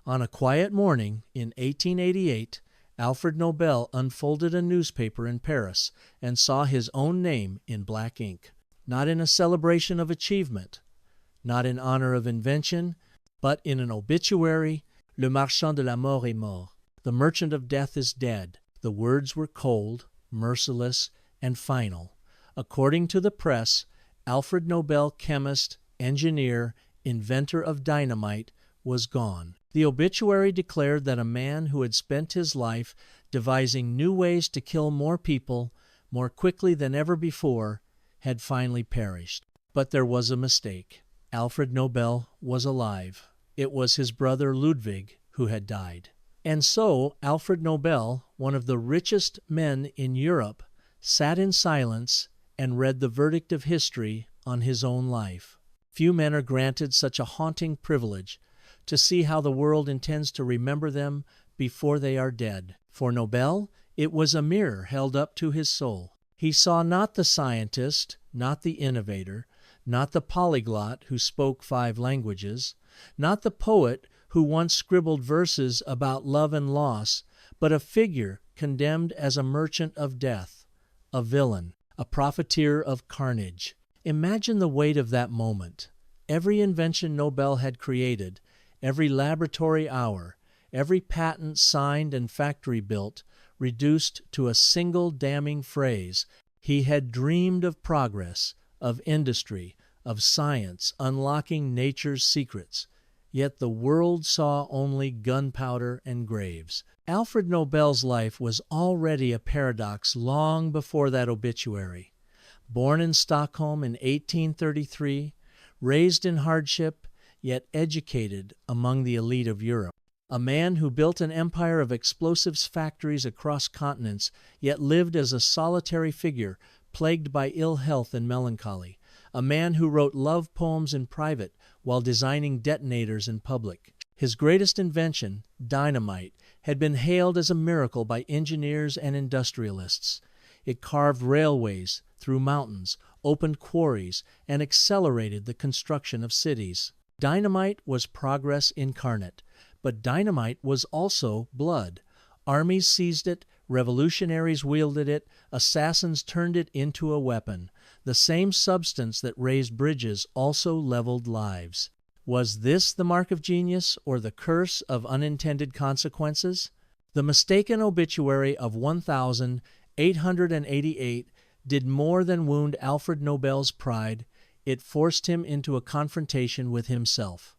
On a quiet morning in 1888, Alfred Nobel unfolded a newspaper in Paris and saw his own name in black ink. Not in a celebration of achievement, not in honor of invention, but in an obituary, "Le marchand de la mort est mort." The merchant of death is dead. The words were cold, merciless, and final. According to the press, Alfred Nobel, chemist, engineer, inventor of dynamite, was gone. The obituary declared that a man who had spent his life devising new ways to kill more people more quickly than ever before had finally perished. But there was a mistake. Alfred Nobel was alive. It was his brother Ludwig who had died. And so Alfred Nobel, one of the richest men in Europe, sat in silence and read the verdict of history on his own life. Few men are granted such a haunting privilege, to see how the world intends to remember them before they are dead. For Nobel, it was a mirror held up to his soul. He saw not the scientist, not the innovator, not the polyglot who spoke 5 languages, not the poet who once scribbled verses about love and loss, but a figure condemned as a merchant of death, a villain, a profiteer of carnage. Imagine the weight of that moment. Every invention Nobel had created, every laboratory hour, every patent signed and factory built, reduced to a single damning phrase. He had dreamed of progress, of industry, of science, unlocking nature's secrets. Yet the world saw only gunpowder and graves. Alfred Nobel's life was already a paradox long before that obituary. Born in Stockholm in 1833, raised in hardship, yet educated among the elite of Europe. A man who built an empire of explosives factories across continents, yet lived as a solitary figure, plagued by ill health and melancholy. A man who wrote love poems in private while designing detonators in public. His greatest invention, dynamite, had been hailed as a miracle by engineers and industrialists. It carved railways through mountains, opened quarries, and accelerated the construction of cities. Dynamite was progress incarnate, but dynamite was also blood. Armies seized it, revolutionaries wielded it, assassins turned it into a weapon. The same substance that raised bridges also leveled lives. Was this the mark of genius or the curse of unintended consequences? The mistaken obituary of 1888 did more than wound Alfred Nobel's pride. It forced him into a confrontation with himself.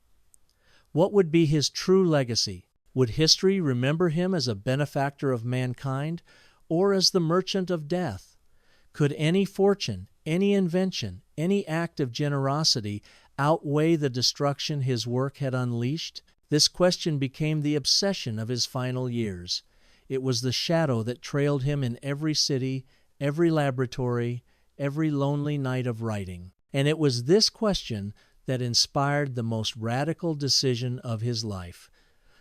What would be his true legacy? Would history remember him as a benefactor of mankind or as the merchant of death? Could any fortune, any invention, any act of generosity outweigh the destruction his work had unleashed? This question became the obsession of his final years. It was the shadow that trailed him in every city, every laboratory, every lonely night of writing. And it was this question that inspired the most radical decision of his life: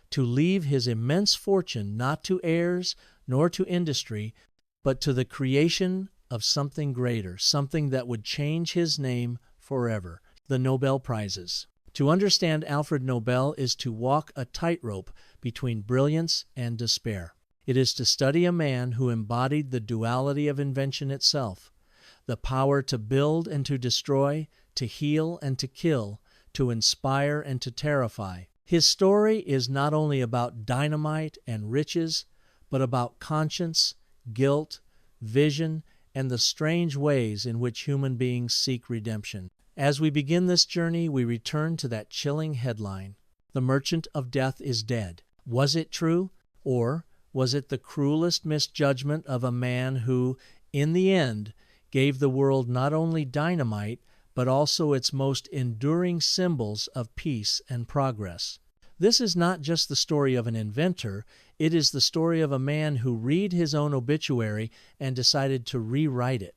to leave his immense fortune not to heirs nor to industry, but to the creation of something greater, something that would change his name forever: the Nobel Prizes. To understand Alfred Nobel is to walk a tightrope between brilliance and despair. It is to study a man who embodied the duality of invention itself: the power to build and to destroy, to heal and to kill, to inspire and to terrify. His story is not only about dynamite and riches, but about conscience, guilt, vision, and the strange ways in which human beings seek redemption. As we begin this journey, we return to that chilling headline: "The merchant of death is dead." Was it true? Or was it the cruelest misjudgment of a man who, in the end, gave the world not only dynamite, but also its most enduring symbols of peace and progress? This is not just the story of an inventor, it is the story of a man who read his own obituary and decided to rewrite it.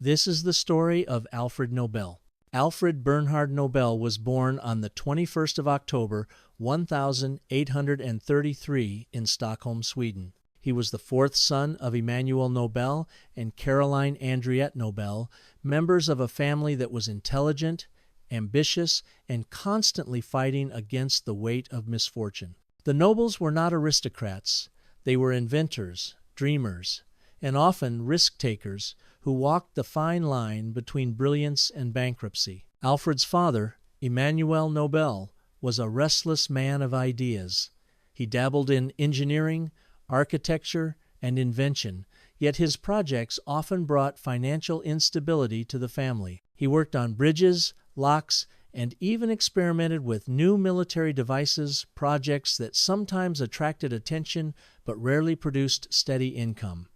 This is the story of Alfred Nobel. Alfred Bernhard Nobel was born on the 21st of October, 1833 in Stockholm, Sweden. He was the 4th son of Emanuel Nobel and Caroline Andriette Nobel, members of a family that was intelligent, ambitious, and constantly fighting against the weight of misfortune. The nobles were not aristocrats. They were inventors, dreamers, and often risk-takers who walked the fine line between brilliance and bankruptcy. Alfred's father, Emmanuel Nobel, was a restless man of ideas. He dabbled in engineering, architecture, and invention, yet his projects often brought financial instability to the family. He worked on bridges, locks, and even experimented with new military devices, projects that sometimes attracted attention but rarely produced steady income.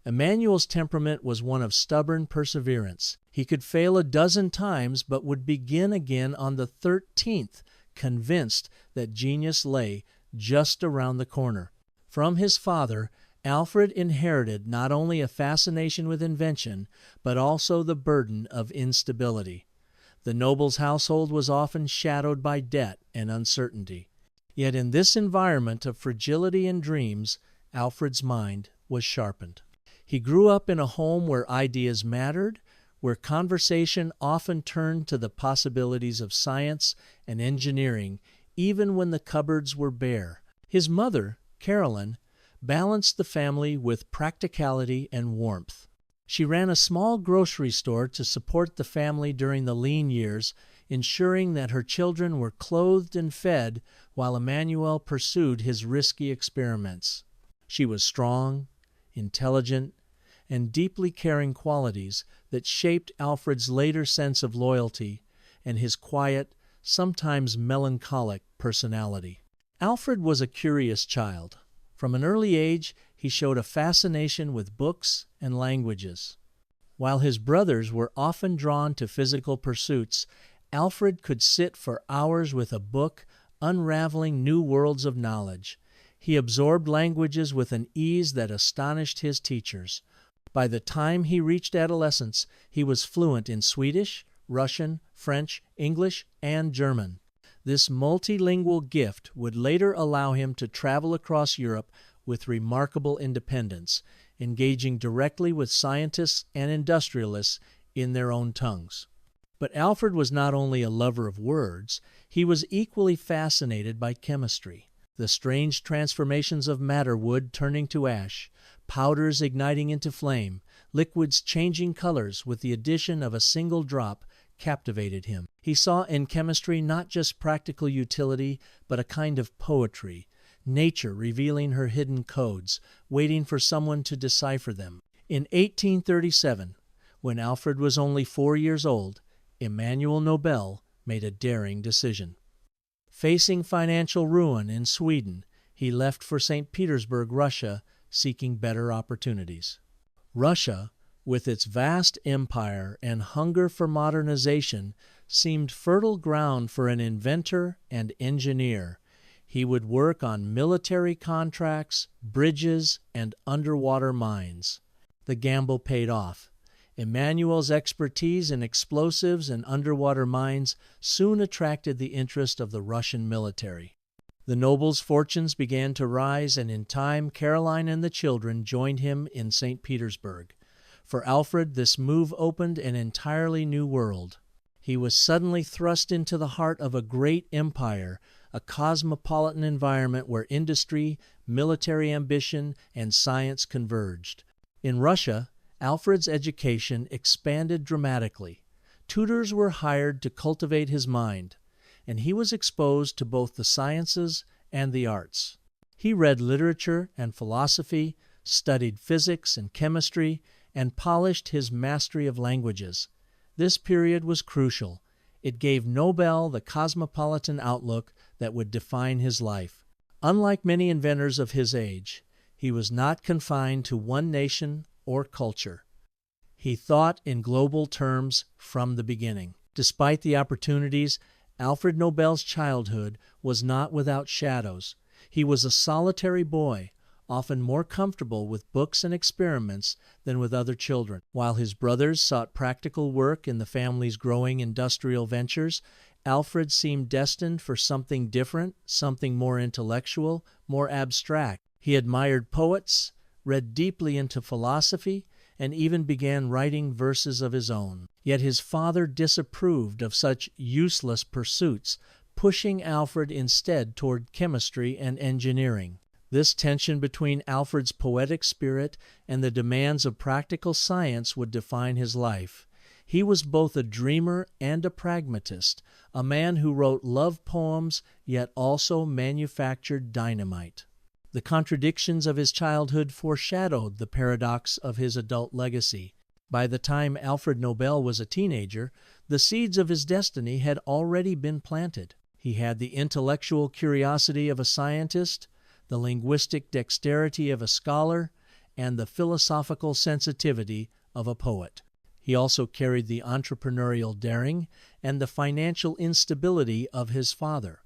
Emmanuel's temperament was one of stubborn perseverance. He could fail a dozen times but would begin again on the 13th, convinced that genius lay just around the corner. From his father, Alfred inherited not only a fascination with invention, but also the burden of instability. The noble's household was often shadowed by debt and uncertainty. Yet in this environment of fragility and dreams, Alfred's mind was sharpened. He grew up in a home where ideas mattered, where conversation often turned to the possibilities of science and engineering, even when the cupboards were bare. His mother, Caroline, balanced the family with practicality and warmth. She ran a small grocery store to support the family during the lean years, ensuring that her children were clothed and fed while Emmanuel pursued his risky experiments. She was strong, intelligent, and deeply caring qualities that shaped Alfred's later sense of loyalty and his quiet, sometimes melancholic personality. Alfred was a curious child. From an early age, he showed a fascination with books and languages. While his brothers were often drawn to physical pursuits, Alfred could sit for hours with a book, unraveling new worlds of knowledge. He absorbed languages with an ease that astonished his teachers. By the time he reached adolescence, he was fluent in Swedish, Russian, French, English, and German. This multilingual gift would later allow him to travel across Europe with remarkable independence, engaging directly with scientists and industrialists in their own tongues. But Alfred was not only a lover of words, he was equally fascinated by chemistry. The strange transformations of matter wood turning to ash, powders igniting into flame, liquids changing colors with the addition of a single drop captivated him. He saw in chemistry not just practical utility, but a kind of poetry, nature revealing her hidden codes, waiting for someone to decipher them. In 1837, when Alfred was only 4 years old, Emmanuel Nobel made a daring decision. Facing financial ruin in Sweden, he left for St. Petersburg, Russia, seeking better opportunities. Russia, with its vast empire and hunger for modernization, seemed fertile ground for an inventor and engineer. He would work on military contracts, bridges, and underwater mines. The gamble paid off. Emmanuel's expertise in explosives and underwater mines soon attracted the interest of the Russian military. The noble's fortunes began to rise, and in time Caroline and the children joined him in St. Petersburg. For Alfred, this move opened an entirely new world. He was suddenly thrust into the heart of a great empire, a cosmopolitan environment where industry, military ambition, and science converged. In Russia, Alfred's education expanded dramatically. Tutors were hired to cultivate his mind, and he was exposed to both the sciences and the arts. He read literature and philosophy, studied physics and chemistry, and polished his mastery of languages. This period was crucial. It gave Nobel the cosmopolitan outlook that would define his life. Unlike many inventors of his age, he was not confined to one nation or culture. He thought in global terms from the beginning. Despite the opportunities, Alfred Nobel's childhood was not without shadows. He was a solitary boy, often more comfortable with books and experiments than with other children. While his brothers sought practical work in the family's growing industrial ventures, Alfred seemed destined for something different, something more intellectual, more abstract. He admired poets, read deeply into philosophy, and even began writing verses of his own. Yet his father disapproved of such useless pursuits, pushing Alfred instead toward chemistry and engineering. This tension between Alfred's poetic spirit and the demands of practical science would define his life. He was both a dreamer and a pragmatist, a man who wrote love poems yet also manufactured dynamite. The contradictions of his childhood foreshadowed the paradox of his adult legacy. By the time Alfred Nobel was a teenager, the seeds of his destiny had already been planted. He had the intellectual curiosity of a scientist, the linguistic dexterity of a scholar, and the philosophical sensitivity of a poet. He also carried the entrepreneurial daring and the financial instability of his father.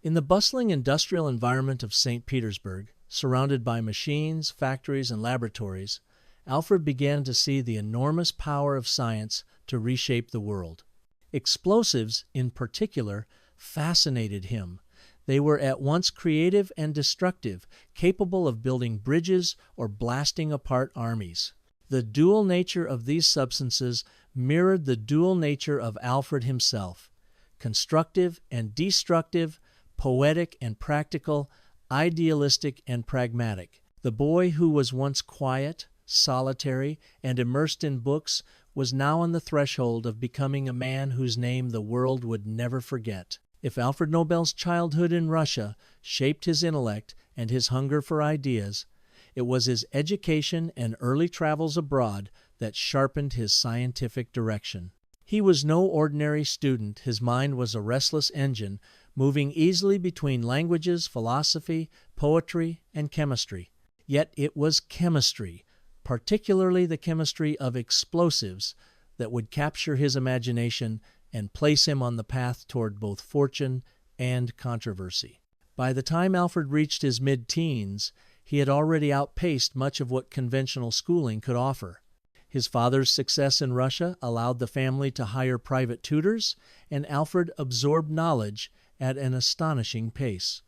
In the bustling industrial environment of St. Petersburg, surrounded by machines, factories, and laboratories, Alfred began to see the enormous power of science to reshape the world. Explosives, in particular, fascinated him. They were at once creative and destructive, capable of building bridges or blasting apart armies. The dual nature of these substances mirrored the dual nature of Alfred himself: constructive and destructive, poetic and practical, idealistic and pragmatic. The boy who was once quiet, solitary, and immersed in books was now on the threshold of becoming a man whose name the world would never forget. If Alfred Nobel's childhood in Russia shaped his intellect and his hunger for ideas, it was his education and early travels abroad that sharpened his scientific direction. He was no ordinary student. His mind was a restless engine, moving easily between languages, philosophy, poetry, and chemistry. Yet it was chemistry, particularly the chemistry of explosives, that would capture his imagination and place him on the path toward both fortune and controversy. By the time Alfred reached his mid-teens, he had already outpaced much of what conventional schooling could offer. His father's success in Russia allowed the family to hire private tutors, and Alfred absorbed knowledge at an astonishing pace.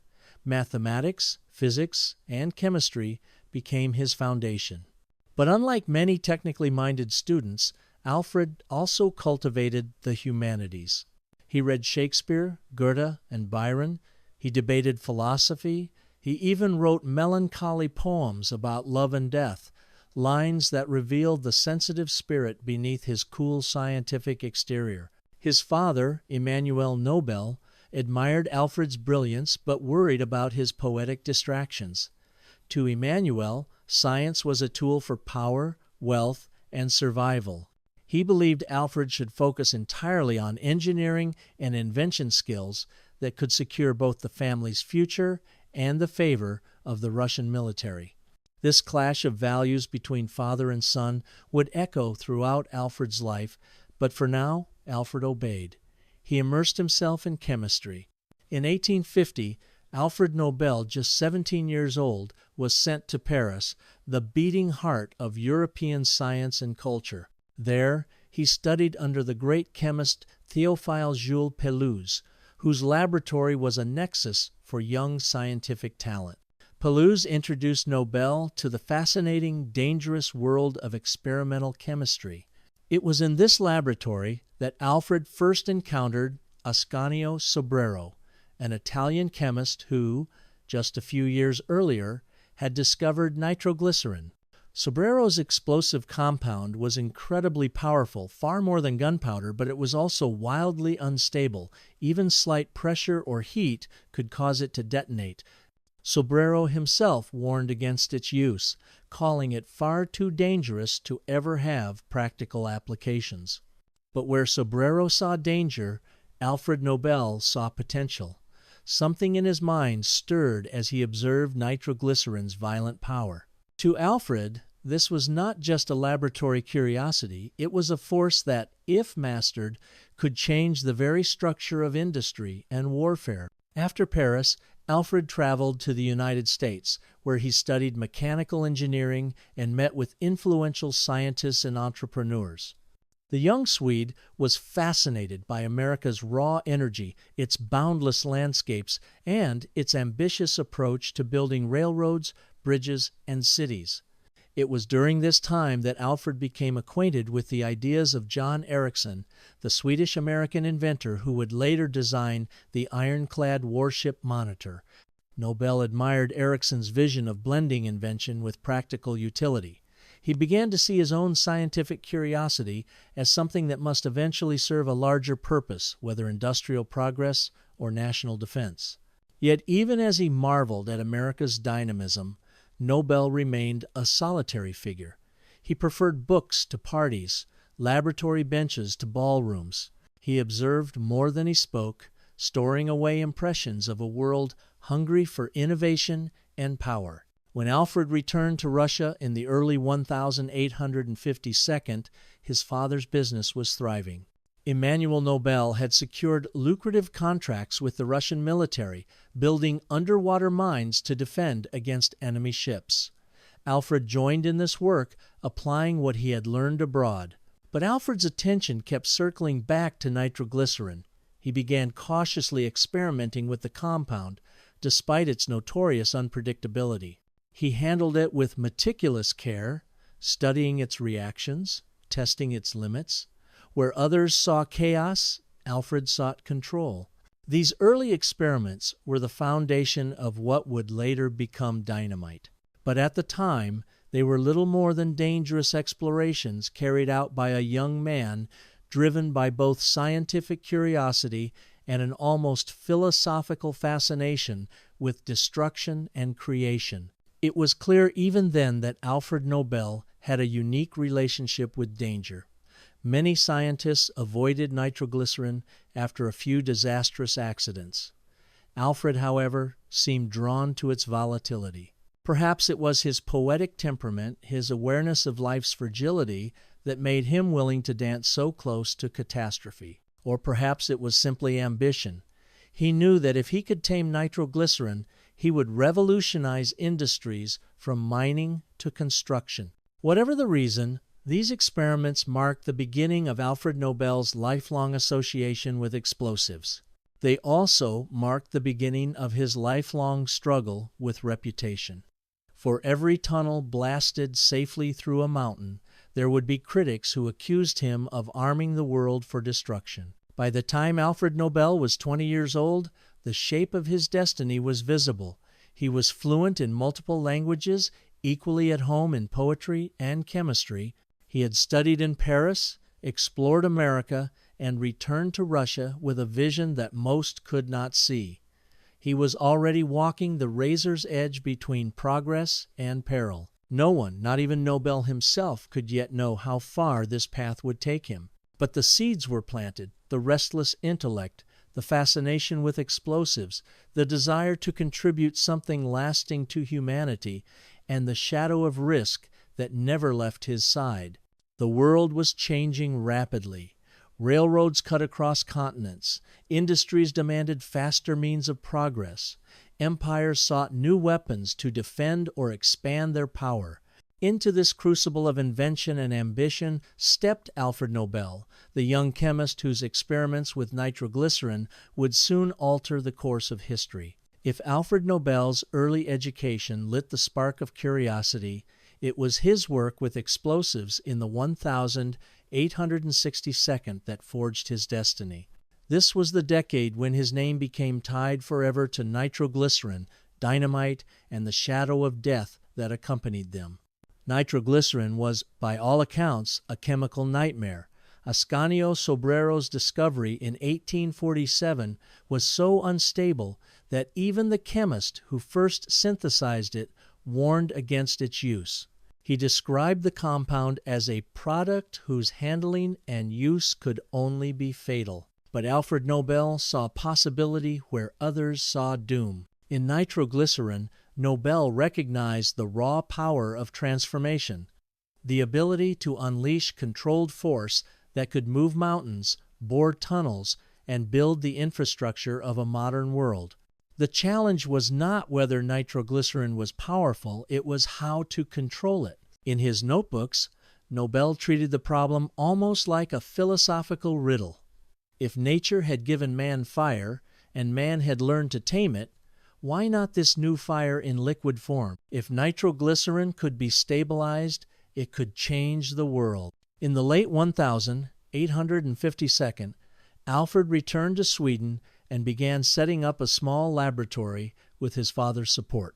Mathematics, physics, and chemistry became his foundation. But unlike many technically minded students, Alfred also cultivated the humanities. He read Shakespeare, Goethe, and Byron. He debated philosophy. He even wrote melancholy poems about love and death, lines that revealed the sensitive spirit beneath his cool scientific exterior. His father, Emmanuel Nobel, admired Alfred's brilliance but worried about his poetic distractions. To Emmanuel, science was a tool for power, wealth, and survival. He believed Alfred should focus entirely on engineering and invention skills that could secure both the family's future and the favor of the Russian military. This clash of values between father and son would echo throughout Alfred's life, but for now, Alfred obeyed. He immersed himself in chemistry. In 1850, Alfred Nobel, just 17 years old, was sent to Paris, the beating heart of European science and culture. There, he studied under the great chemist Théophile Jules Pelouse, whose laboratory was a nexus for young scientific talent. Pelouse introduced Nobel to the fascinating, dangerous world of experimental chemistry. It was in this laboratory that Alfred first encountered Ascanio Sobrero, an Italian chemist who, just a few years earlier, had discovered nitroglycerin. Sobrero's explosive compound was incredibly powerful, far more than gunpowder, but it was also wildly unstable. Even slight pressure or heat could cause it to detonate. Sobrero himself warned against its use, calling it far too dangerous to ever have practical applications. But where Sobrero saw danger, Alfred Nobel saw potential. Something in his mind stirred as he observed nitroglycerin's violent power. To Alfred, this was not just a laboratory curiosity, it was a force that, if mastered, could change the very structure of industry and warfare. After Paris, Alfred traveled to the United States, where he studied mechanical engineering and met with influential scientists and entrepreneurs. The young Swede was fascinated by America's raw energy, its boundless landscapes, and its ambitious approach to building railroads, bridges, and cities. It was during this time that Alfred became acquainted with the ideas of John Ericsson, the Swedish-American inventor who would later design the ironclad warship Monitor. Nobel admired Ericsson's vision of blending invention with practical utility. He began to see his own scientific curiosity as something that must eventually serve a larger purpose, whether industrial progress or national defense. Yet even as he marveled at America's dynamism, Nobel remained a solitary figure. He preferred books to parties, laboratory benches to ballrooms. He observed more than he spoke, storing away impressions of a world hungry for innovation and power. When Alfred returned to Russia in the early 1852, his father's business was thriving. Emmanuel Nobel had secured lucrative contracts with the Russian military, building underwater mines to defend against enemy ships. Alfred joined in this work, applying what he had learned abroad. But Alfred's attention kept circling back to nitroglycerin. He began cautiously experimenting with the compound, despite its notorious unpredictability. He handled it with meticulous care, studying its reactions, testing its limits. Where others saw chaos, Alfred sought control. These early experiments were the foundation of what would later become dynamite. But at the time, they were little more than dangerous explorations carried out by a young man driven by both scientific curiosity and an almost philosophical fascination with destruction and creation. It was clear even then that Alfred Nobel had a unique relationship with danger. Many scientists avoided nitroglycerin after a few disastrous accidents. Alfred, however, seemed drawn to its volatility. Perhaps it was his poetic temperament, his awareness of life's fragility, that made him willing to dance so close to catastrophe. Or perhaps it was simply ambition. He knew that if he could tame nitroglycerin, he would revolutionize industries from mining to construction. Whatever the reason, these experiments marked the beginning of Alfred Nobel's lifelong association with explosives. They also marked the beginning of his lifelong struggle with reputation. For every tunnel blasted safely through a mountain, there would be critics who accused him of arming the world for destruction. By the time Alfred Nobel was 20 years old, the shape of his destiny was visible. He was fluent in multiple languages, equally at home in poetry and chemistry. He had studied in Paris, explored America, and returned to Russia with a vision that most could not see. He was already walking the razor's edge between progress and peril. No one, not even Nobel himself, could yet know how far this path would take him. But the seeds were planted, the restless intellect, the fascination with explosives, the desire to contribute something lasting to humanity, and the shadow of risk that never left his side. The world was changing rapidly. Railroads cut across continents. Industries demanded faster means of progress. Empires sought new weapons to defend or expand their power. Into this crucible of invention and ambition stepped Alfred Nobel, the young chemist whose experiments with nitroglycerin would soon alter the course of history. If Alfred Nobel's early education lit the spark of curiosity, it was his work with explosives in the 1862nd that forged his destiny. This was the decade when his name became tied forever to nitroglycerin, dynamite, and the shadow of death that accompanied them. Nitroglycerin was, by all accounts, a chemical nightmare. Ascanio Sobrero's discovery in 1847 was so unstable that even the chemist who first synthesized it warned against its use. He described the compound as a product whose handling and use could only be fatal. But Alfred Nobel saw possibility where others saw doom. In nitroglycerin, Nobel recognized the raw power of transformation, the ability to unleash controlled force that could move mountains, bore tunnels, and build the infrastructure of a modern world. The challenge was not whether nitroglycerin was powerful, it was how to control it. In his notebooks, Nobel treated the problem almost like a philosophical riddle. If nature had given man fire, and man had learned to tame it, Why not this new fire in liquid form? If nitroglycerin could be stabilized, it could change the world. In the late 1852, Alfred returned to Sweden and began setting up a small laboratory with his father's support.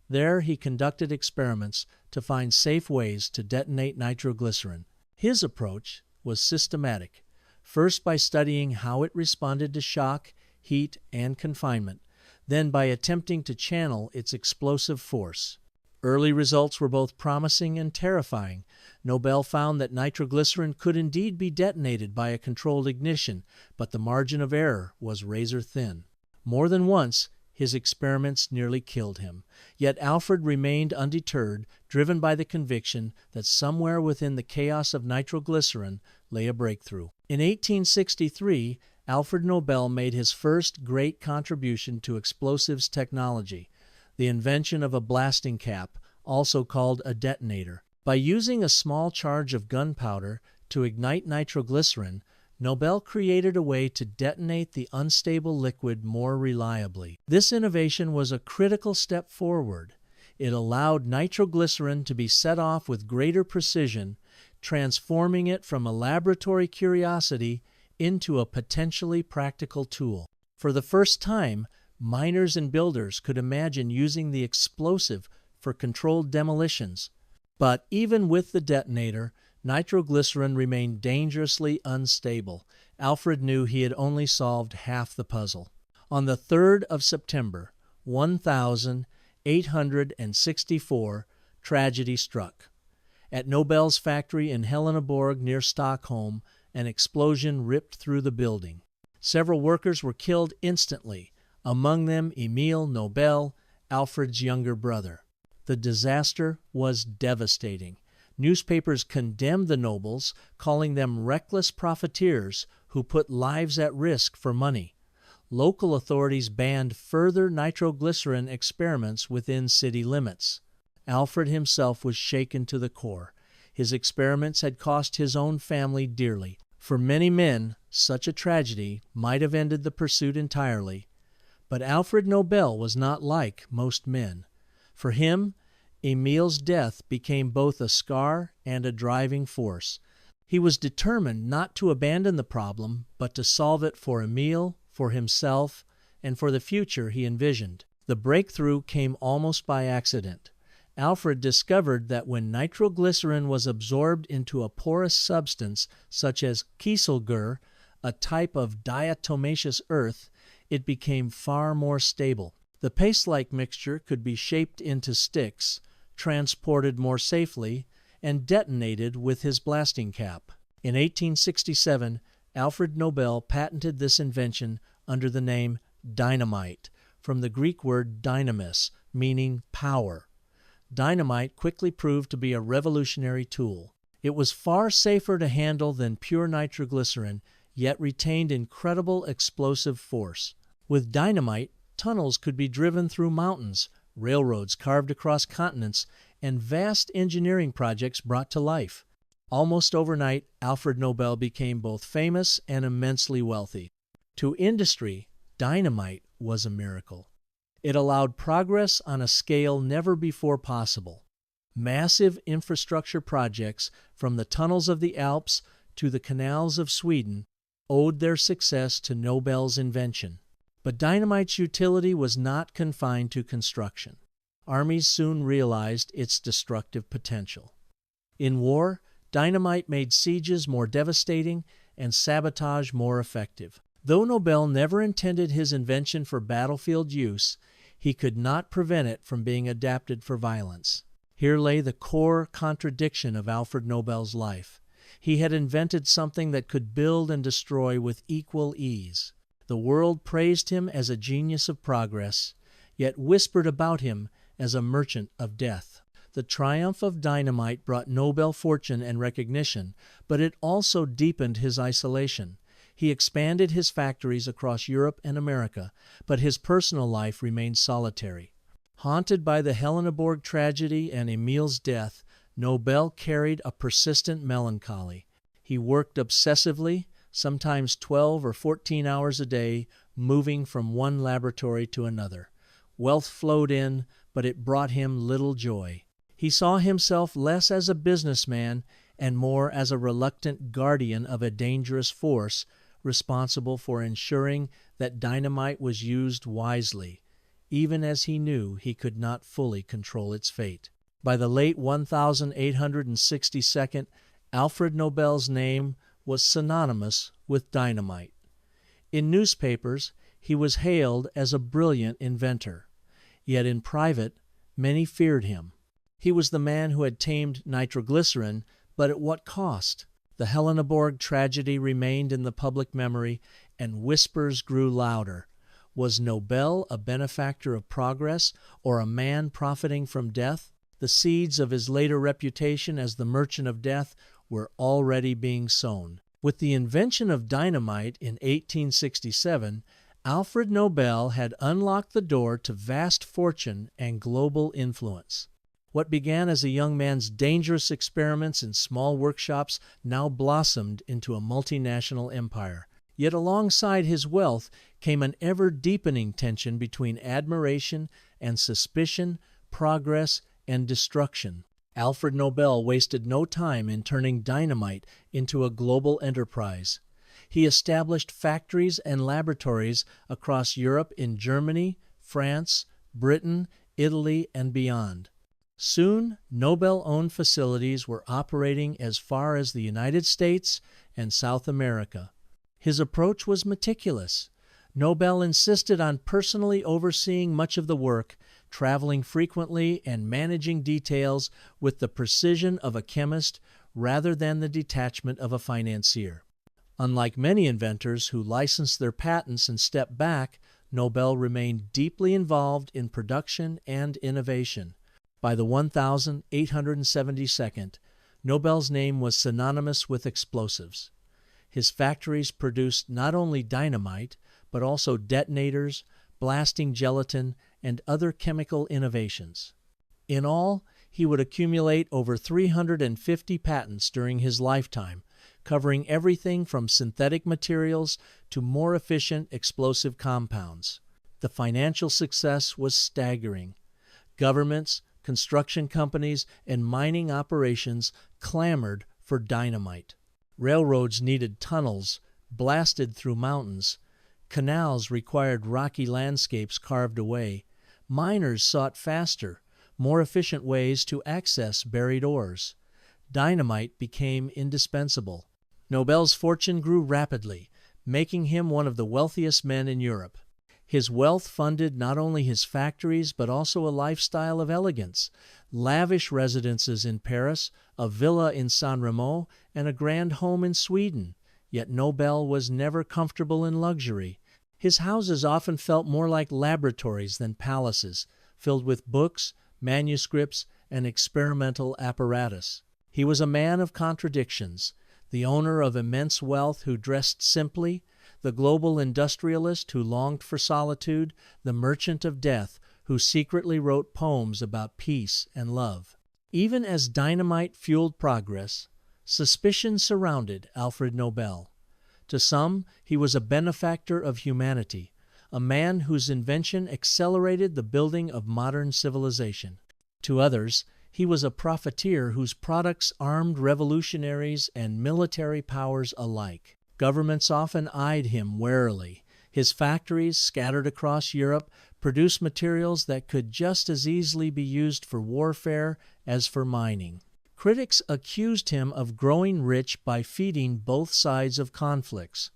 There he conducted experiments to find safe ways to detonate nitroglycerin. His approach was systematic, first by studying how it responded to shock, heat, and confinement, then by attempting to channel its explosive force. Early results were both promising and terrifying. Nobel found that nitroglycerin could indeed be detonated by a controlled ignition, but the margin of error was razor thin. More than once, his experiments nearly killed him. Yet Alfred remained undeterred, driven by the conviction that somewhere within the chaos of nitroglycerin lay a breakthrough. In 1863, Alfred Nobel made his first great contribution to explosives technology, the invention of a blasting cap, also called a detonator. By using a small charge of gunpowder to ignite nitroglycerin, Nobel created a way to detonate the unstable liquid more reliably. This innovation was a critical step forward. It allowed nitroglycerin to be set off with greater precision, transforming it from a laboratory curiosity into a potentially practical tool. For the first time, miners and builders could imagine using the explosive for controlled demolitions. But even with the detonator, nitroglycerin remained dangerously unstable. Alfred knew he had only solved half the puzzle. On the 3rd of September, 1864, tragedy struck. At Nobel's factory in Heleneborg near Stockholm, an explosion ripped through the building. Several workers were killed instantly, among them Emil Nobel, Alfred's younger brother. The disaster was devastating. Newspapers condemned the Nobels, calling them reckless profiteers who put lives at risk for money. Local authorities banned further nitroglycerin experiments within city limits. Alfred himself was shaken to the core. His experiments had cost his own family dearly. For many men, such a tragedy might have ended the pursuit entirely. But Alfred Nobel was not like most men. For him, Emil's death became both a scar and a driving force. He was determined not to abandon the problem, but to solve it for Emil, for himself, and for the future he envisioned. The breakthrough came almost by accident. Alfred discovered that when nitroglycerin was absorbed into a porous substance such as kieselguhr, a type of diatomaceous earth, it became far more stable. The paste-like mixture could be shaped into sticks, transported more safely, and detonated with his blasting cap. In 1867, Alfred Nobel patented this invention under the name dynamite, from the Greek word dynamis, meaning power. Dynamite quickly proved to be a revolutionary tool. It was far safer to handle than pure nitroglycerin, yet retained incredible explosive force. With dynamite, tunnels could be driven through mountains, railroads carved across continents, and vast engineering projects brought to life. Almost overnight, Alfred Nobel became both famous and immensely wealthy. To industry, dynamite was a miracle. It allowed progress on a scale never before possible. Massive infrastructure projects, from the tunnels of the Alps to the canals of Sweden, owed their success to Nobel's invention. But dynamite's utility was not confined to construction. Armies soon realized its destructive potential. In war, dynamite made sieges more devastating and sabotage more effective. Though Nobel never intended his invention for battlefield use, he could not prevent it from being adapted for violence. Here lay the core contradiction of Alfred Nobel's life. He had invented something that could build and destroy with equal ease. The world praised him as a genius of progress, yet whispered about him as a merchant of death. The triumph of dynamite brought Nobel fortune and recognition, but it also deepened his isolation. He expanded his factories across Europe and America, but his personal life remained solitary. Haunted by the Heleneborg tragedy and Emil's death, Nobel carried a persistent melancholy. He worked obsessively, sometimes 12 or 14 hours a day, moving from one laboratory to another. Wealth flowed in, but it brought him little joy. He saw himself less as a businessman and more as a reluctant guardian of a dangerous force responsible for ensuring that dynamite was used wisely, even as he knew he could not fully control its fate. By the late 1862, Alfred Nobel's name was synonymous with dynamite. In newspapers, he was hailed as a brilliant inventor, yet in private, many feared him. He was the man who had tamed nitroglycerin, but at what cost? The Heleneborg tragedy remained in the public memory, and whispers grew louder. Was Nobel a benefactor of progress, or a man profiting from death? The seeds of his later reputation as the merchant of death were already being sown. With the invention of dynamite in 1867, Alfred Nobel had unlocked the door to vast fortune and global influence. What began as a young man's dangerous experiments in small workshops now blossomed into a multinational empire. Yet alongside his wealth came an ever-deepening tension between admiration and suspicion, progress and destruction. Alfred Nobel wasted no time in turning dynamite into a global enterprise. He established factories and laboratories across Europe in Germany, France, Britain, Italy, and beyond. Soon, Nobel-owned facilities were operating as far as the United States and South America. His approach was meticulous. Nobel insisted on personally overseeing much of the work, traveling frequently and managing details with the precision of a chemist rather than the detachment of a financier. Unlike many inventors who licensed their patents and stepped back, Nobel remained deeply involved in production and innovation. By the 1872nd, Nobel's name was synonymous with explosives. His factories produced not only dynamite, but also detonators, blasting gelatin, and other chemical innovations. In all, he would accumulate over 350 patents during his lifetime, covering everything from synthetic materials to more efficient explosive compounds. The financial success was staggering. Governments, construction companies, and mining operations clamored for dynamite. Railroads needed tunnels blasted through mountains. Canals required rocky landscapes carved away. Miners sought faster, more efficient ways to access buried ores. Dynamite became indispensable. Nobel's fortune grew rapidly, making him one of the wealthiest men in Europe. His wealth funded not only his factories, but also a lifestyle of elegance, lavish residences in Paris, a villa in San Remo, and a grand home in Sweden. Yet Nobel was never comfortable in luxury. His houses often felt more like laboratories than palaces, filled with books, manuscripts, and experimental apparatus. He was a man of contradictions, the owner of immense wealth who dressed simply, the global industrialist who longed for solitude, the merchant of death who secretly wrote poems about peace and love. Even as dynamite fueled progress, suspicion surrounded Alfred Nobel. To some, he was a benefactor of humanity, a man whose invention accelerated the building of modern civilization. To others, he was a profiteer whose products armed revolutionaries and military powers alike. Governments often eyed him warily. His factories, scattered across Europe, produced materials that could just as easily be used for warfare as for mining. Critics accused him of growing rich by feeding both sides of conflicts.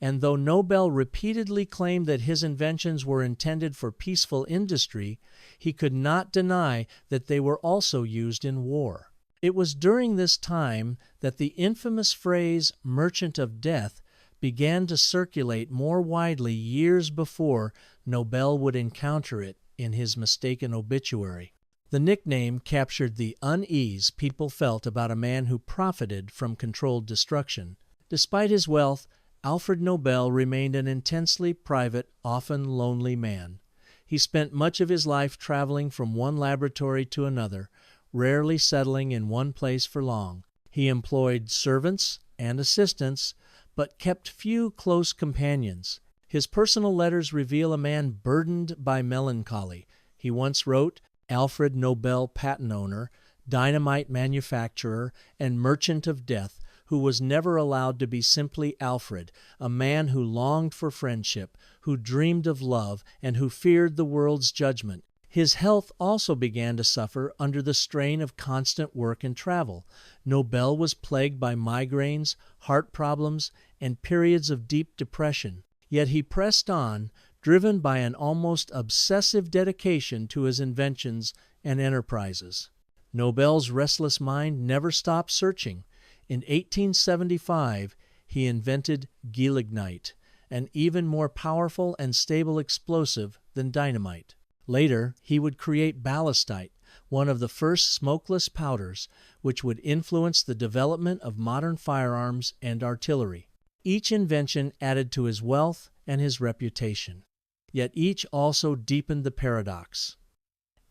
And though Nobel repeatedly claimed that his inventions were intended for peaceful industry, he could not deny that they were also used in war. It was during this time that the infamous phrase "merchant of death" began to circulate more widely years before Nobel would encounter it in his mistaken obituary. The nickname captured the unease people felt about a man who profited from controlled destruction. Despite his wealth, Alfred Nobel remained an intensely private, often lonely man. He spent much of his life traveling from one laboratory to another, rarely settling in one place for long. He employed servants and assistants, but kept few close companions. His personal letters reveal a man burdened by melancholy. He once wrote, Alfred Nobel patent owner, dynamite manufacturer, and merchant of death, who was never allowed to be simply Alfred, a man who longed for friendship, who dreamed of love, and who feared the world's judgment. His health also began to suffer under the strain of constant work and travel. Nobel was plagued by migraines, heart problems, and periods of deep depression. Yet he pressed on, driven by an almost obsessive dedication to his inventions and enterprises. Nobel's restless mind never stopped searching. In 1875, he invented gelignite, an even more powerful and stable explosive than dynamite. Later, he would create ballistite, one of the first smokeless powders, which would influence the development of modern firearms and artillery. Each invention added to his wealth and his reputation. Yet each also deepened the paradox.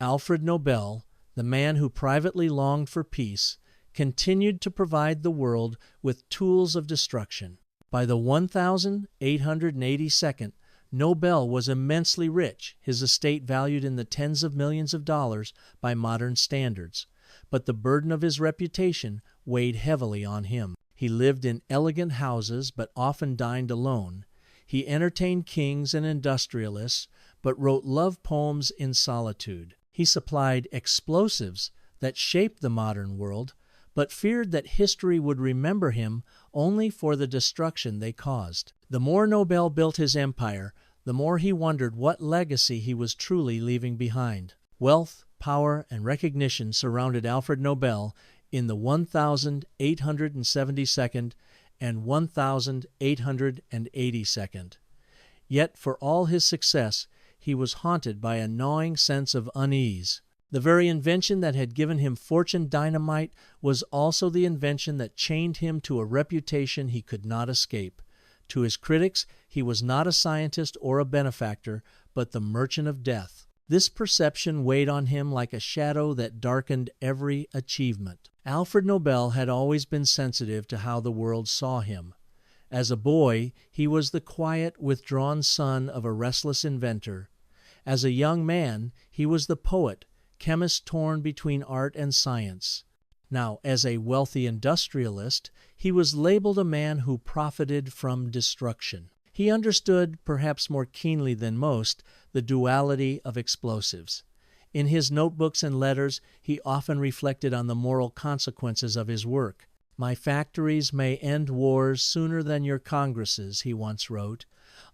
Alfred Nobel, the man who privately longed for peace, continued to provide the world with tools of destruction. By the 1882nd, Nobel was immensely rich, his estate valued in the tens of millions of dollars by modern standards. But the burden of his reputation weighed heavily on him. He lived in elegant houses, but often dined alone. He entertained kings and industrialists, but wrote love poems in solitude. He supplied explosives that shaped the modern world, but feared that history would remember him only for the destruction they caused. The more Nobel built his empire, the more he wondered what legacy he was truly leaving behind. Wealth, power, and recognition surrounded Alfred Nobel in the 1872nd and 1882nd. Yet for all his success, he was haunted by a gnawing sense of unease. The very invention that had given him fortune dynamite was also the invention that chained him to a reputation he could not escape. To his critics, he was not a scientist or a benefactor, but the merchant of death. This perception weighed on him like a shadow that darkened every achievement. Alfred Nobel had always been sensitive to how the world saw him. As a boy, he was the quiet, withdrawn son of a restless inventor. As a young man, he was the poet, chemist torn between art and science. Now, as a wealthy industrialist, he was labeled a man who profited from destruction. He understood, perhaps more keenly than most, the duality of explosives. In his notebooks and letters, he often reflected on the moral consequences of his work. "My factories may end wars sooner than your congresses," he once wrote.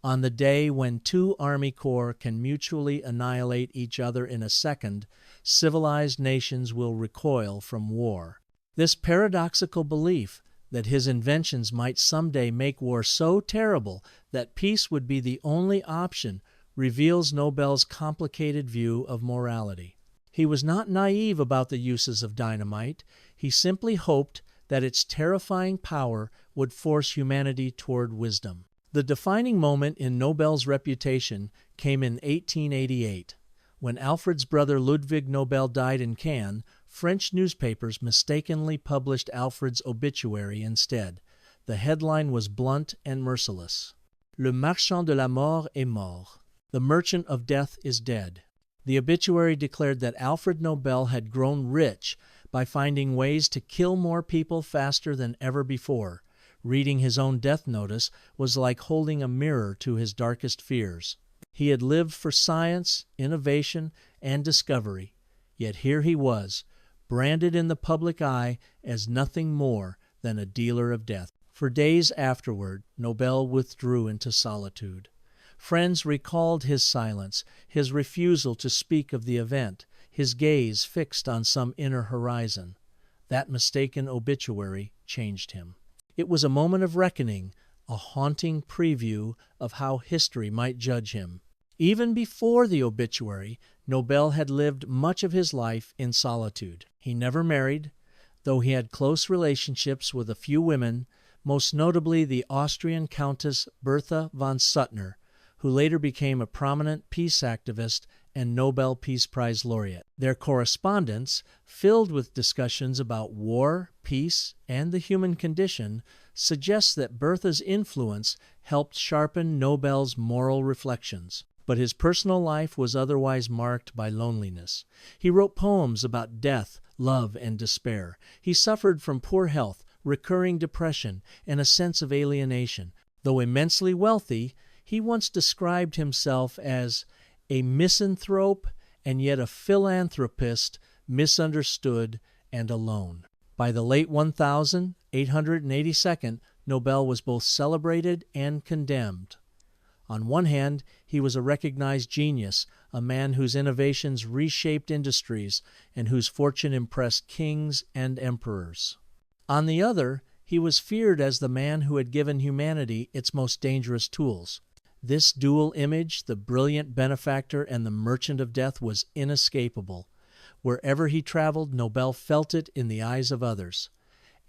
"On the day when two army corps can mutually annihilate each other in a second, civilized nations will recoil from war." This paradoxical belief that his inventions might someday make war so terrible that peace would be the only option reveals Nobel's complicated view of morality. He was not naive about the uses of dynamite. He simply hoped that its terrifying power would force humanity toward wisdom. The defining moment in Nobel's reputation came in 1888. When Alfred's brother Ludwig Nobel died in Cannes, French newspapers mistakenly published Alfred's obituary instead. The headline was blunt and merciless. "Le marchand de la mort est mort." The merchant of death is dead. The obituary declared that Alfred Nobel had grown rich by finding ways to kill more people faster than ever before. Reading his own death notice was like holding a mirror to his darkest fears. He had lived for science, innovation, and discovery. Yet here he was, branded in the public eye as nothing more than a dealer of death. For days afterward, Nobel withdrew into solitude. Friends recalled his silence, his refusal to speak of the event, his gaze fixed on some inner horizon. That mistaken obituary changed him. It was a moment of reckoning, a haunting preview of how history might judge him. Even before the obituary, Nobel had lived much of his life in solitude. He never married, though he had close relationships with a few women, most notably the Austrian Countess Bertha von Suttner, who later became a prominent peace activist and Nobel Peace Prize laureate. Their correspondence, filled with discussions about war, peace, and the human condition, suggests that Bertha's influence helped sharpen Nobel's moral reflections. But his personal life was otherwise marked by loneliness. He wrote poems about death, love, and despair. He suffered from poor health, recurring depression, and a sense of alienation. Though immensely wealthy, he once described himself as a misanthrope and yet a philanthropist, misunderstood and alone. By the late 1882nd, Nobel was both celebrated and condemned. On one hand, he was a recognized genius, a man whose innovations reshaped industries and whose fortune impressed kings and emperors. On the other, he was feared as the man who had given humanity its most dangerous tools. This dual image, the brilliant benefactor and the merchant of death, was inescapable. Wherever he traveled, Nobel felt it in the eyes of others.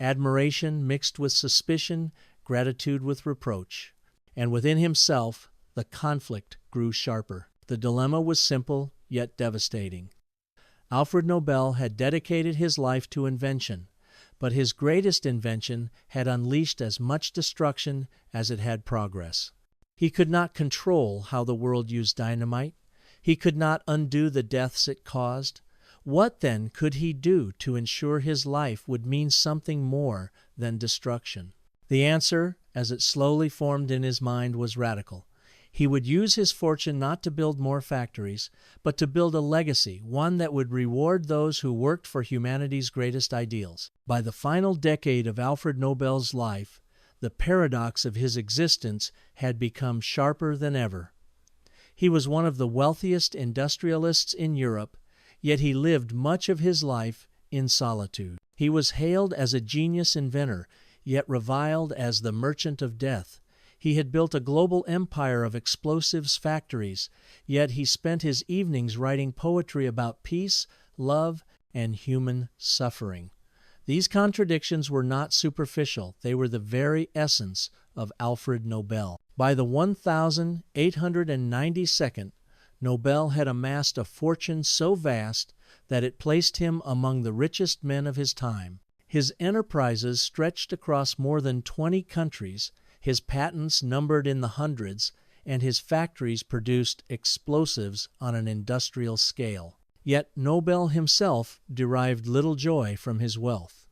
Admiration mixed with suspicion, gratitude with reproach. And within himself, the conflict grew sharper. The dilemma was simple, yet devastating. Alfred Nobel had dedicated his life to invention, but his greatest invention had unleashed as much destruction as it had progress. He could not control how the world used dynamite. He could not undo the deaths it caused. What, then, could he do to ensure his life would mean something more than destruction? The answer, as it slowly formed in his mind, was radical. He would use his fortune not to build more factories, but to build a legacy, one that would reward those who worked for humanity's greatest ideals. By the final decade of Alfred Nobel's life, the paradox of his existence had become sharper than ever. He was one of the wealthiest industrialists in Europe, yet he lived much of his life in solitude. He was hailed as a genius inventor, yet reviled as the merchant of death. He had built a global empire of explosives factories, yet he spent his evenings writing poetry about peace, love, and human suffering. These contradictions were not superficial. They were the very essence of Alfred Nobel. By the 1892nd, Nobel had amassed a fortune so vast that it placed him among the richest men of his time. His enterprises stretched across more than 20 countries, his patents numbered in the hundreds, and his factories produced explosives on an industrial scale. Yet Nobel himself derived little joy from his wealth.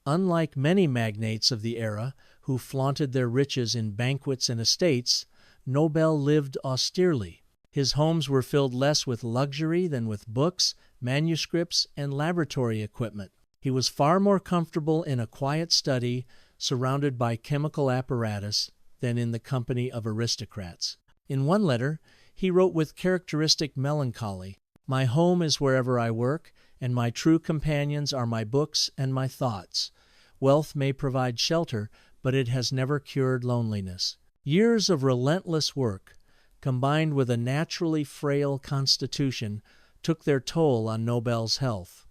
Unlike many magnates of the era who flaunted their riches in banquets and estates, Nobel lived austerely. His homes were filled less with luxury than with books, manuscripts, and laboratory equipment. He was far more comfortable in a quiet study surrounded by chemical apparatus than in the company of aristocrats. In one letter, he wrote with characteristic melancholy, "My home is wherever I work, and my true companions are my books and my thoughts. Wealth may provide shelter, but it has never cured loneliness." Years of relentless work, combined with a naturally frail constitution, took their toll on Nobel's health.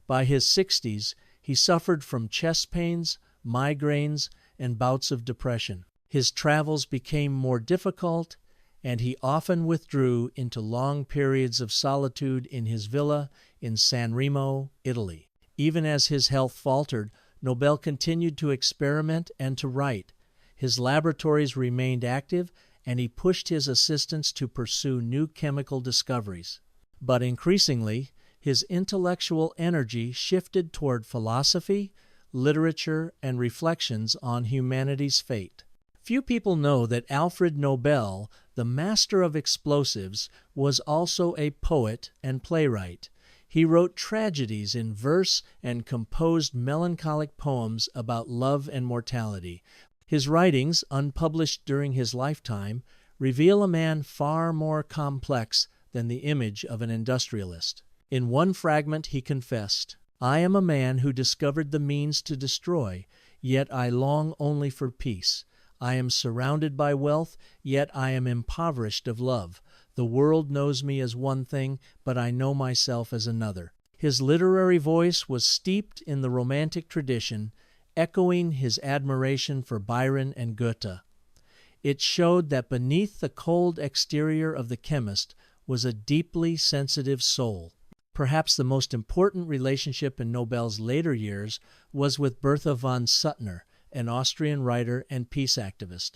By his 60s, he suffered from chest pains, migraines, and bouts of depression. His travels became more difficult, and he often withdrew into long periods of solitude in his villa in San Remo, Italy. Even as his health faltered, Nobel continued to experiment and to write. His laboratories remained active, and he pushed his assistants to pursue new chemical discoveries. But increasingly, his intellectual energy shifted toward philosophy, literature, and reflections on humanity's fate. Few people know that Alfred Nobel, the master of explosives, was also a poet and playwright. He wrote tragedies in verse and composed melancholic poems about love and mortality. His writings, unpublished during his lifetime, reveal a man far more complex than the image of an industrialist. In one fragment he confessed, "I am a man who discovered the means to destroy, yet I long only for peace. I am surrounded by wealth, yet I am impoverished of love. The world knows me as one thing, but I know myself as another." His literary voice was steeped in the Romantic tradition, echoing his admiration for Byron and Goethe. It showed that beneath the cold exterior of the chemist was a deeply sensitive soul. Perhaps the most important relationship in Nobel's later years was with Bertha von Suttner, an Austrian writer and peace activist.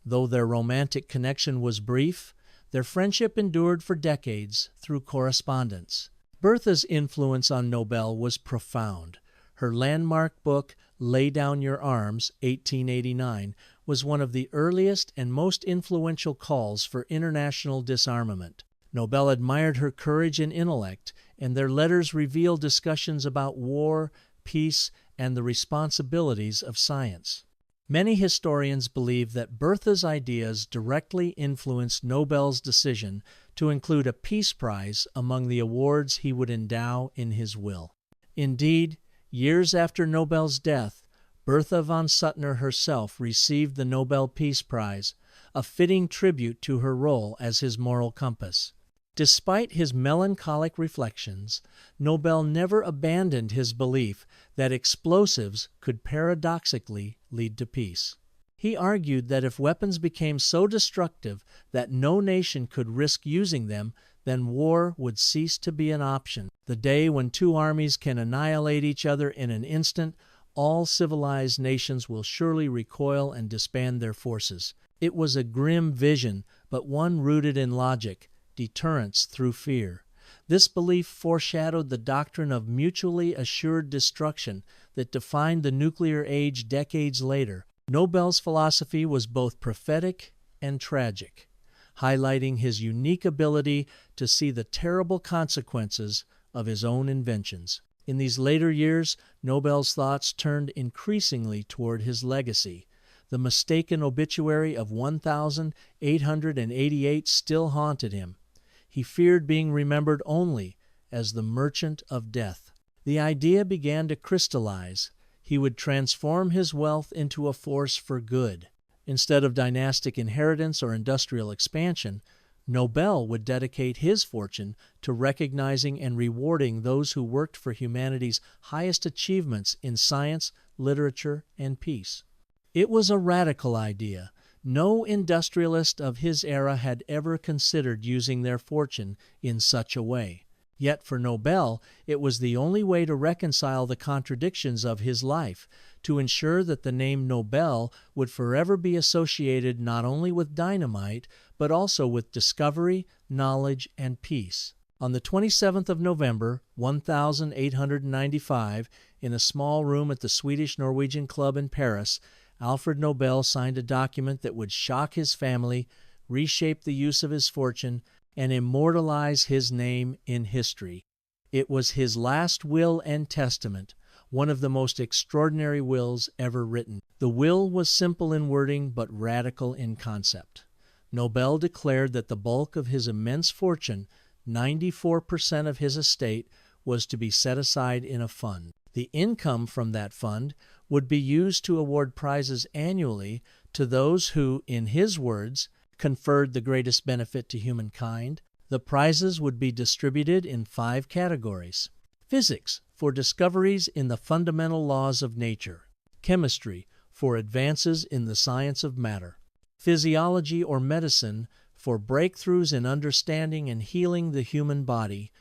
Though their romantic connection was brief, their friendship endured for decades through correspondence. Bertha's influence on Nobel was profound. Her landmark book, Lay Down Your Arms, 1889, was one of the earliest and most influential calls for international disarmament. Nobel admired her courage and intellect, and their letters reveal discussions about war, peace, and the responsibilities of science. Many historians believe that Bertha's ideas directly influenced Nobel's decision to include a Peace Prize among the awards he would endow in his will. Indeed, years after Nobel's death, Bertha von Suttner herself received the Nobel Peace Prize, a fitting tribute to her role as his moral compass. Despite his melancholic reflections, Nobel never abandoned his belief that explosives could paradoxically lead to peace. He argued that if weapons became so destructive that no nation could risk using them, then war would cease to be an option. The day when two armies can annihilate each other in an instant, all civilized nations will surely recoil and disband their forces. It was a grim vision, but one rooted in logic. Deterrence through fear. This belief foreshadowed the doctrine of mutually assured destruction that defined the nuclear age decades later. Nobel's philosophy was both prophetic and tragic, highlighting his unique ability to see the terrible consequences of his own inventions. In these later years, Nobel's thoughts turned increasingly toward his legacy. The mistaken obituary of 1,888 still haunted him. He feared being remembered only as the merchant of death. The idea began to crystallize. He would transform his wealth into a force for good. Instead of dynastic inheritance or industrial expansion, Nobel would dedicate his fortune to recognizing and rewarding those who worked for humanity's highest achievements in science, literature, and peace. It was a radical idea. No industrialist of his era had ever considered using their fortune in such a way. Yet for Nobel, it was the only way to reconcile the contradictions of his life, to ensure that the name Nobel would forever be associated not only with dynamite, but also with discovery, knowledge, and peace. On the 27th of November, 1895, in a small room at the Swedish-Norwegian Club in Paris, Alfred Nobel signed a document that would shock his family, reshape the use of his fortune, and immortalize his name in history. It was his last will and testament, one of the most extraordinary wills ever written. The will was simple in wording but radical in concept. Nobel declared that the bulk of his immense fortune, 94% of his estate, was to be set aside in a fund. The income from that fund would be used to award prizes annually to those who, in his words, conferred the greatest benefit to humankind. The prizes would be distributed in 5 categories: physics, for discoveries in the fundamental laws of nature; chemistry, for advances in the science of matter; physiology or medicine, for breakthroughs in understanding and healing the human body;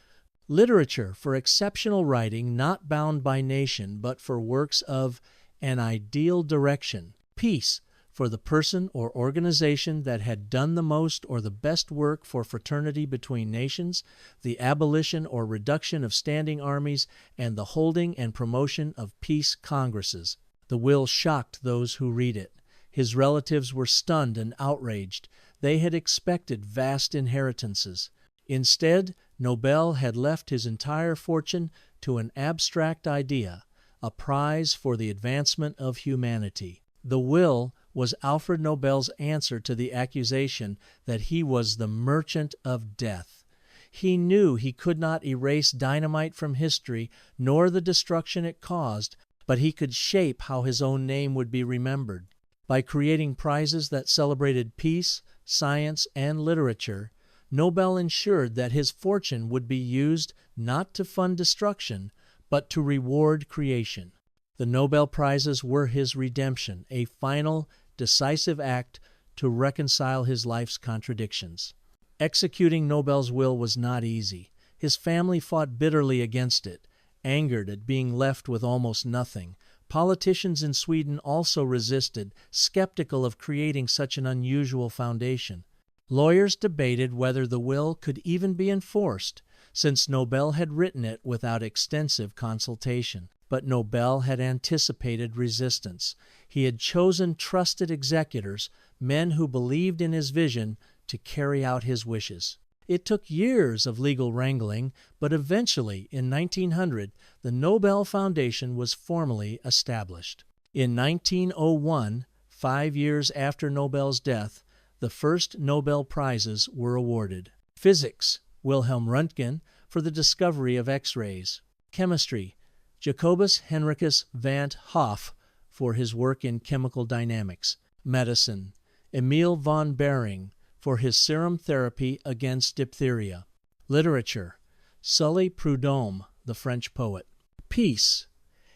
literature, for exceptional writing not bound by nation, but for works of an ideal direction; peace, for the person or organization that had done the most or the best work for fraternity between nations, the abolition or reduction of standing armies, and the holding and promotion of peace congresses. The will shocked those who read it. His relatives were stunned and outraged. They had expected vast inheritances. Instead, Nobel had left his entire fortune to an abstract idea, a prize for the advancement of humanity. The will was Alfred Nobel's answer to the accusation that he was the merchant of death. He knew he could not erase dynamite from history, nor the destruction it caused, but he could shape how his own name would be remembered. By creating prizes that celebrated peace, science, and literature, Nobel ensured that his fortune would be used not to fund destruction, but to reward creation. The Nobel Prizes were his redemption, a final, decisive act to reconcile his life's contradictions. Executing Nobel's will was not easy. His family fought bitterly against it, angered at being left with almost nothing. Politicians in Sweden also resisted, skeptical of creating such an unusual foundation. Lawyers debated whether the will could even be enforced, since Nobel had written it without extensive consultation. But Nobel had anticipated resistance. He had chosen trusted executors, men who believed in his vision, to carry out his wishes. It took years of legal wrangling, but eventually, in 1900, the Nobel Foundation was formally established. In 1901, 5 years after Nobel's death, the first Nobel Prizes were awarded. Physics, Wilhelm Röntgen, for the discovery of X-rays. Chemistry, Jacobus Henricus van 't Hoff, for his work in chemical dynamics. Medicine, Emil von Behring, for his serum therapy against diphtheria. Literature, Sully Prudhomme, the French poet. Peace,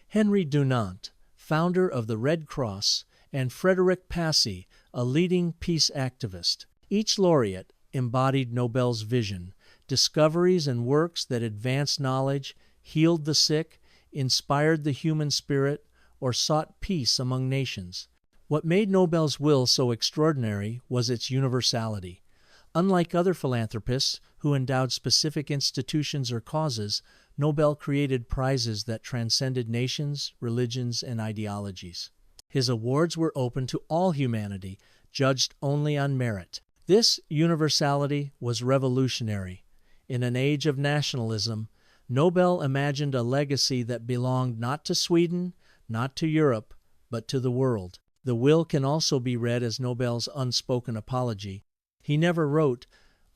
Henry Dunant, founder of the Red Cross, and Frédéric Passy, a leading peace activist. Each laureate embodied Nobel's vision, discoveries and works that advanced knowledge, healed the sick, inspired the human spirit, or sought peace among nations. What made Nobel's will so extraordinary was its universality. Unlike other philanthropists who endowed specific institutions or causes, Nobel created prizes that transcended nations, religions, and ideologies. His awards were open to all humanity, judged only on merit. This universality was revolutionary. In an age of nationalism, Nobel imagined a legacy that belonged not to Sweden, not to Europe, but to the world. The will can also be read as Nobel's unspoken apology. He never wrote,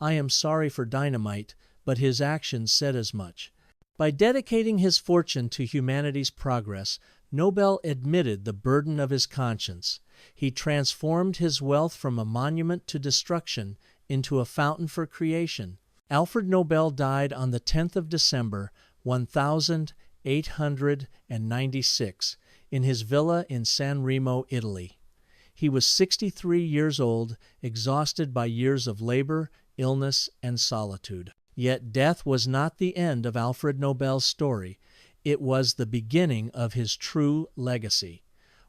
"I am sorry for dynamite," but his actions said as much. By dedicating his fortune to humanity's progress, Nobel admitted the burden of his conscience. He transformed his wealth from a monument to destruction into a fountain for creation. Alfred Nobel died on the 10th of December, 1896, in his villa in San Remo, Italy. He was 63 years old, exhausted by years of labor, illness, and solitude. Yet death was not the end of Alfred Nobel's story. It was the beginning of his true legacy.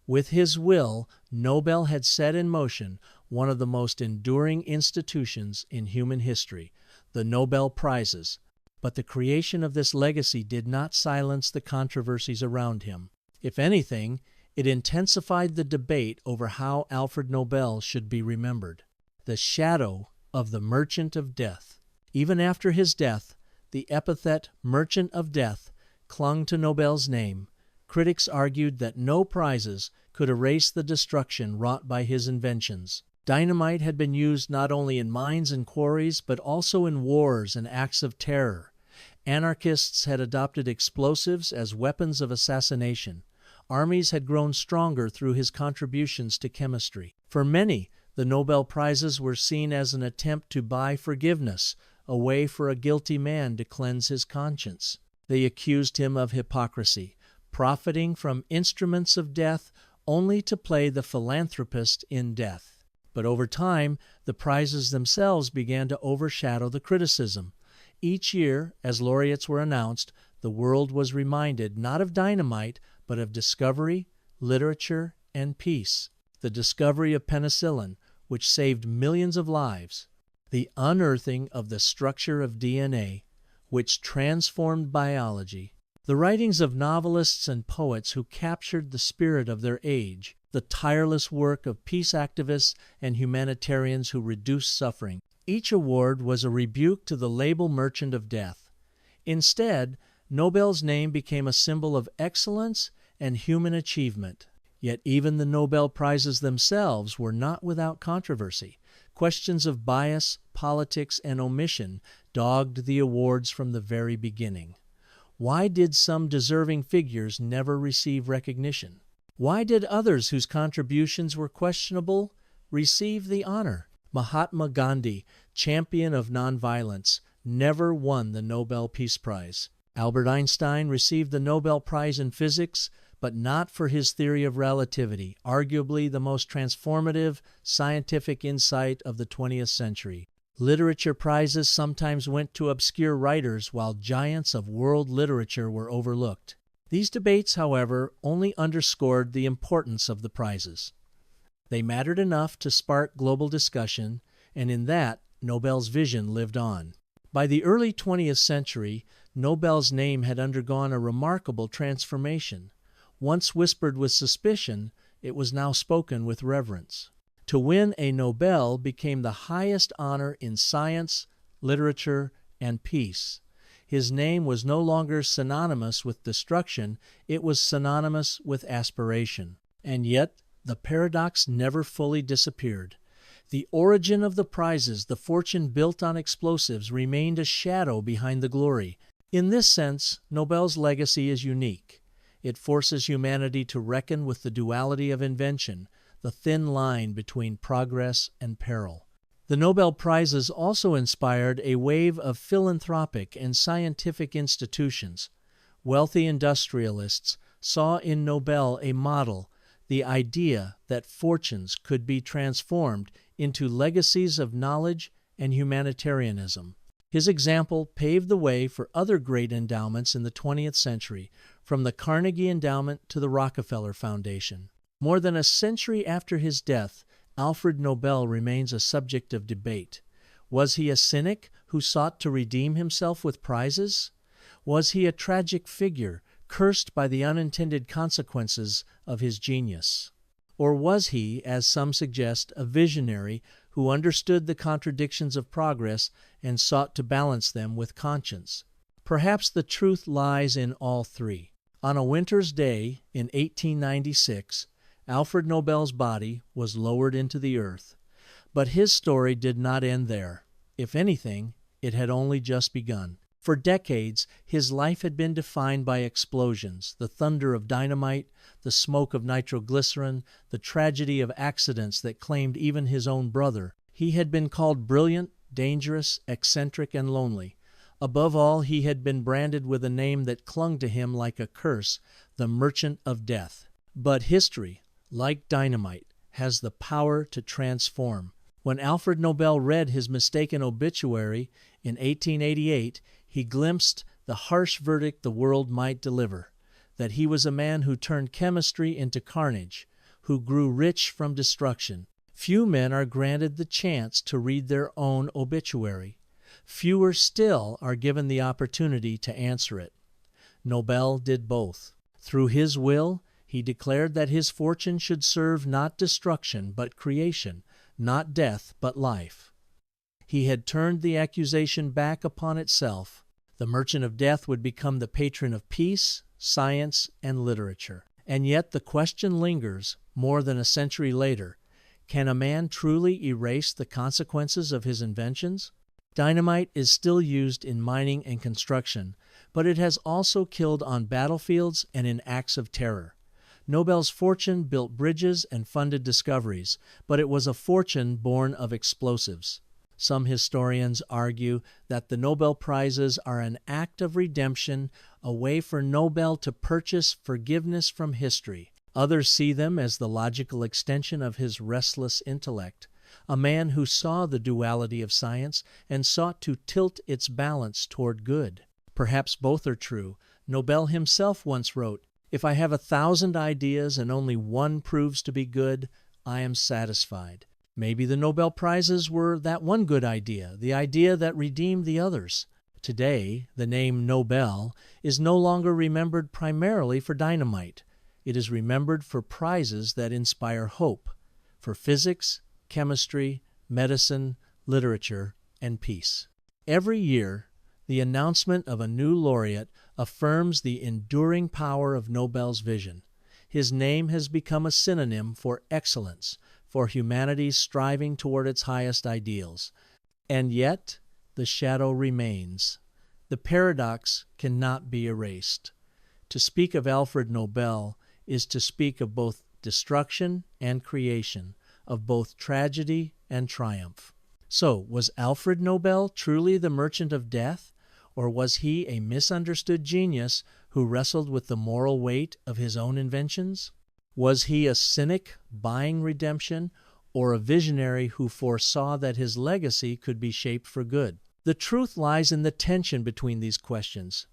With his will, Nobel had set in motion one of the most enduring institutions in human history, the Nobel Prizes. But the creation of this legacy did not silence the controversies around him. If anything, it intensified the debate over how Alfred Nobel should be remembered. The shadow of the Merchant of Death. Even after his death, the epithet Merchant of Death clung to Nobel's name. Critics argued that no prizes could erase the destruction wrought by his inventions. Dynamite had been used not only in mines and quarries, but also in wars and acts of terror. Anarchists had adopted explosives as weapons of assassination. Armies had grown stronger through his contributions to chemistry. For many, the Nobel Prizes were seen as an attempt to buy forgiveness, a way for a guilty man to cleanse his conscience. They accused him of hypocrisy, profiting from instruments of death only to play the philanthropist in death. But over time, the prizes themselves began to overshadow the criticism. Each year, as laureates were announced, the world was reminded not of dynamite, but of discovery, literature, and peace. The discovery of penicillin, which saved millions of lives. The unearthing of the structure of DNA, which transformed biology. The writings of novelists and poets who captured the spirit of their age. The tireless work of peace activists and humanitarians who reduced suffering. Each award was a rebuke to the label Merchant of Death. Instead, Nobel's name became a symbol of excellence and human achievement. Yet even the Nobel Prizes themselves were not without controversy. Questions of bias, politics, and omission dogged the awards from the very beginning. Why did some deserving figures never receive recognition? Why did others whose contributions were questionable receive the honor? Mahatma Gandhi, champion of nonviolence, never won the Nobel Peace Prize. Albert Einstein received the Nobel Prize in Physics, but not for his theory of relativity, arguably the most transformative scientific insight of the 20th century. Literature prizes sometimes went to obscure writers while giants of world literature were overlooked. These debates, however, only underscored the importance of the prizes. They mattered enough to spark global discussion, and in that, Nobel's vision lived on. By the early 20th century, Nobel's name had undergone a remarkable transformation. Once whispered with suspicion, it was now spoken with reverence. To win a Nobel became the highest honor in science, literature, and peace. His name was no longer synonymous with destruction, it was synonymous with aspiration. And yet, the paradox never fully disappeared. The origin of the prizes, the fortune built on explosives, remained a shadow behind the glory. In this sense, Nobel's legacy is unique. It forces humanity to reckon with the duality of invention, the thin line between progress and peril. The Nobel Prizes also inspired a wave of philanthropic and scientific institutions. Wealthy industrialists saw in Nobel a model, the idea that fortunes could be transformed into legacies of knowledge and humanitarianism. His example paved the way for other great endowments in the 20th century, from the Carnegie Endowment to the Rockefeller Foundation. More than a century after his death, Alfred Nobel remains a subject of debate. Was he a cynic who sought to redeem himself with prizes? Was he a tragic figure, cursed by the unintended consequences of his genius? Or was he, as some suggest, a visionary who understood the contradictions of progress and sought to balance them with conscience? Perhaps the truth lies in all three. On a winter's day in 1896, Alfred Nobel's body was lowered into the earth. But his story did not end there. If anything, it had only just begun. For decades, his life had been defined by explosions, the thunder of dynamite, the smoke of nitroglycerin, the tragedy of accidents that claimed even his own brother. He had been called brilliant, dangerous, eccentric, and lonely. Above all, he had been branded with a name that clung to him like a curse, the Merchant of Death. But history, like dynamite, has the power to transform. When Alfred Nobel read his mistaken obituary in 1888, he glimpsed the harsh verdict the world might deliver, that he was a man who turned chemistry into carnage, who grew rich from destruction. Few men are granted the chance to read their own obituary. Fewer still are given the opportunity to answer it. Nobel did both. Through his will, he declared that his fortune should serve not destruction but creation, not death but life. He had turned the accusation back upon itself. The Merchant of Death would become the patron of peace, science, and literature. And yet the question lingers, more than a century later, can a man truly erase the consequences of his inventions? Dynamite is still used in mining and construction, but it has also killed on battlefields and in acts of terror. Nobel's fortune built bridges and funded discoveries, but it was a fortune born of explosives. Some historians argue that the Nobel Prizes are an act of redemption, a way for Nobel to purchase forgiveness from history. Others see them as the logical extension of his restless intellect, a man who saw the duality of science and sought to tilt its balance toward good. Perhaps both are true. Nobel himself once wrote, "If I have 1,000 ideas and only one proves to be good, I am satisfied." Maybe the Nobel Prizes were that one good idea, the idea that redeemed the others. Today, the name Nobel is no longer remembered primarily for dynamite. It is remembered for prizes that inspire hope, for physics, chemistry, medicine, literature, and peace. Every year, the announcement of a new laureate affirms the enduring power of Nobel's vision. His name has become a synonym for excellence, for humanity's striving toward its highest ideals. And yet, the shadow remains. The paradox cannot be erased. To speak of Alfred Nobel is to speak of both destruction and creation, of both tragedy and triumph. So, was Alfred Nobel truly the Merchant of Death, or was he a misunderstood genius who wrestled with the moral weight of his own inventions? Was he a cynic buying redemption, or a visionary who foresaw that his legacy could be shaped for good? The truth lies in the tension between these questions.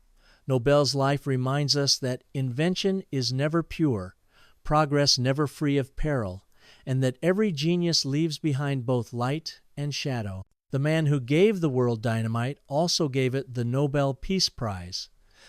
Nobel's life reminds us that invention is never pure, progress never free of peril, and that every genius leaves behind both light and shadow. The man who gave the world dynamite also gave it the Nobel Peace Prize.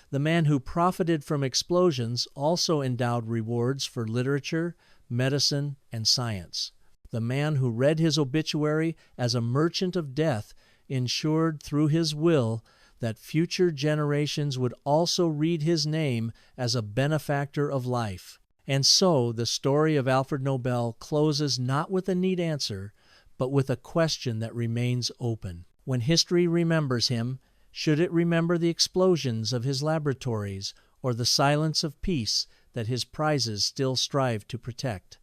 The man who profited from explosions also endowed rewards for literature, medicine, and science. The man who read his obituary as a merchant of death ensured through his will that future generations would also read his name as a benefactor of life. And so the story of Alfred Nobel closes not with a neat answer, but with a question that remains open. When history remembers him, should it remember the explosions of his laboratories or the silence of peace that his prizes still strive to protect?